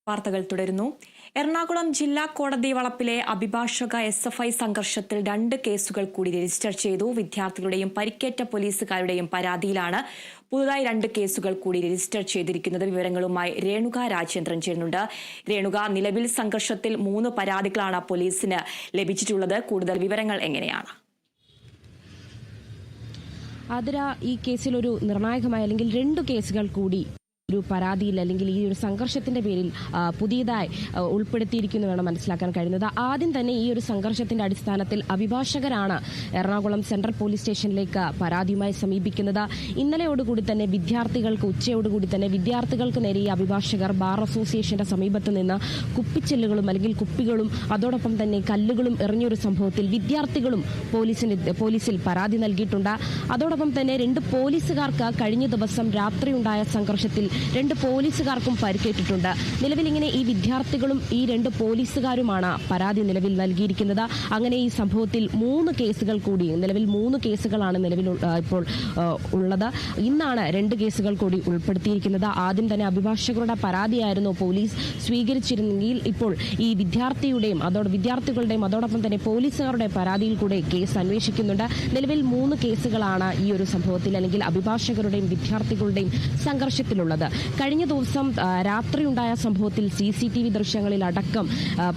വാർത്തകൾ തുടരുന്നു. എറണാകുളം ജില്ലാ കോടതി വളപ്പിലെ അഭിഭാഷക SFI സംഘർഷത്തിൽ 2 കേസുകൾ കൂടി രജിസ്റ്റർ ചെയ്തു. വിദ്യാർത്ഥികളുടെയും പരിക്കേറ്റ പോലീസുകാരുടെയും പരാതിയിലാണ് പുതുതായി 2 കേസുകൾ കൂടി രജിസ്റ്റർ ചെയ്തിരിക്കുന്നത്. വിവരങ്ങളുമായി രേണുക രാജേന്ദ്രൻ ചേരുന്നുണ്ട്. രേണുക, നിലവിൽ സംഘർഷത്തിൽ 3 പരാതികളാണ് പോലീസിന് ലഭിച്ചിട്ടുള്ളത്. കൂടുതൽ വിവരങ്ങൾ എങ്ങനെയാണ്? ആതിര, ഈ കേസിൽ ഒരു നിർണായകമായ അല്ലെങ്കിൽ 2 കേസുകൾ കൂടി ഒരു പരാതിയിൽ അല്ലെങ്കിൽ ഈ ഒരു സംഘർഷത്തിന്റെ പേരിൽ പുതിയതായി ഉൾപ്പെടുത്തിയിരിക്കുന്നു വേണം മനസ്സിലാക്കാൻ കഴിയുന്നത്. ആദ്യം തന്നെ ഈ ഒരു സംഘർഷത്തിന്റെ അടിസ്ഥാനത്തിൽ അഭിഭാഷകരാണ് എറണാകുളം സെൻട്രൽ പോലീസ് സ്റ്റേഷനിലേക്ക് പരാതിയുമായി സമീപിക്കുന്നത്. ഇന്നലെയോടുകൂടി തന്നെ ഉച്ചയോടുകൂടി തന്നെ വിദ്യാർത്ഥികൾക്ക് നേരെ ഈ അഭിഭാഷകർ ബാർ അസോസിയേഷന്റെ സമീപത്ത് നിന്ന് കുപ്പിച്ചില്ലുകളും അല്ലെങ്കിൽ കുപ്പികളും അതോടൊപ്പം തന്നെ കല്ലുകളും എറിഞ്ഞൊരു സംഭവത്തിൽ വിദ്യാർത്ഥികളും പോലീസിൽ പരാതി നൽകിയിട്ടുണ്ട്. അതോടൊപ്പം തന്നെ 2 പോലീസുകാർക്ക് കഴിഞ്ഞ ദിവസം രാത്രിയുണ്ടായ സംഘർഷത്തിൽ 2 പോലീസുകാർക്കും പരിക്കേറ്റിട്ടുണ്ട്. നിലവിൽ ഇങ്ങനെ ഈ വിദ്യാർത്ഥികളും ഈ 2 പോലീസുകാരുമാണ് പരാതി നിലവിൽ നൽകിയിരിക്കുന്നത്. അങ്ങനെ ഈ സംഭവത്തിൽ 3 കേസുകൾ കൂടി നിലവിൽ 3 കേസുകളാണ് ഇപ്പോൾ ഉള്ളത്. ഇന്നാണ് 2 കേസുകൾ കൂടി ഉൾപ്പെടുത്തിയിരിക്കുന്നത്. ആദ്യം തന്നെ അഭിഭാഷകരുടെ പരാതിയായിരുന്നു പോലീസ് സ്വീകരിച്ചിരുന്നെങ്കിൽ ഇപ്പോൾ ഈ വിദ്യാർത്ഥികളുടെയും അതോടൊപ്പം തന്നെ പോലീസുകാരുടെ പരാതിയിൽ കൂടെ കേസ് അന്വേഷിക്കുന്നുണ്ട്. നിലവിൽ 3 കേസുകളാണ് ഈ ഒരു സംഭവത്തിൽ അല്ലെങ്കിൽ അഭിഭാഷകരുടെയും വിദ്യാർത്ഥികളുടെയും സംഘർഷത്തിലുള്ളത്. കഴിഞ്ഞ ദിവസം രാത്രിയുണ്ടായ സംഭവത്തിൽ CCTV ദൃശ്യങ്ങളിൽ അടക്കം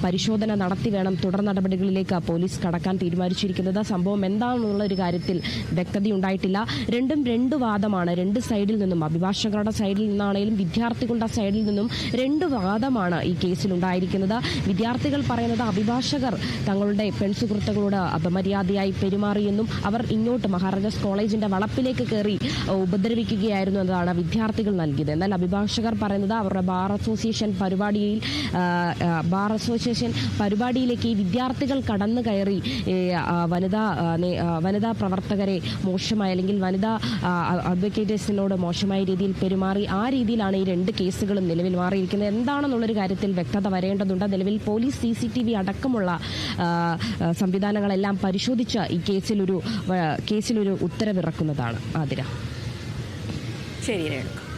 പരിശോധന നടത്തി വേണം തുടർ നടപടികളിലേക്ക് പോലീസ് കടക്കാൻ തീരുമാനിച്ചിരിക്കുന്നത്. സംഭവം എന്താണെന്നുള്ള ഒരു കാര്യത്തിൽ വ്യക്തതയുണ്ടായിട്ടില്ല. 2 വാദമാണ്. 2 സൈഡിൽ നിന്നും അഭിഭാഷകരുടെ സൈഡിൽ നിന്നാണെങ്കിലും വിദ്യാർത്ഥികളുടെ സൈഡിൽ നിന്നും 2 വാദമാണ് ഈ കേസിൽ ഉണ്ടായിരിക്കുന്നത്. വിദ്യാർത്ഥികൾ പറയുന്നത് അഭിഭാഷകർ തങ്ങളുടെ പെൺസുഹൃത്തുക്കളോട് അപമര്യാദയായി പെരുമാറിയെന്നും അവർ ഇങ്ങോട്ട് മഹാരാജാസ് കോളേജിന്റെ വളപ്പിലേക്ക് കയറി ഉപദ്രവിക്കുകയായിരുന്നു എന്നതാണ് വിദ്യാർത്ഥികൾ നൽകിയത്. എന്നാൽ അഭിഭാഷകർ പറയുന്നത് അവരുടെ ബാർ അസോസിയേഷൻ പരിപാടിയിലേക്ക് ഈ വിദ്യാർത്ഥികൾ കടന്നു കയറി വനിതാ പ്രവർത്തകരെ മോശമായി അല്ലെങ്കിൽ വനിതാ അഡ്വക്കേറ്റേഴ്സിനോട് മോശമായ രീതിയിൽ പെരുമാറി. ആ രീതിയിലാണ് ഈ 2 കേസുകളും നിലവിൽ മാറിയിരിക്കുന്നത്. എന്താണെന്നുള്ളൊരു കാര്യത്തിൽ വ്യക്തത വരേണ്ടതുണ്ട്. നിലവിൽ പോലീസ് CCTV അടക്കമുള്ള സംവിധാനങ്ങളെല്ലാം പരിശോധിച്ച് ഈ കേസിലൊരു ഉത്തരവിറക്കുന്നതാണ്. ആതിര. ശരി രേണുക.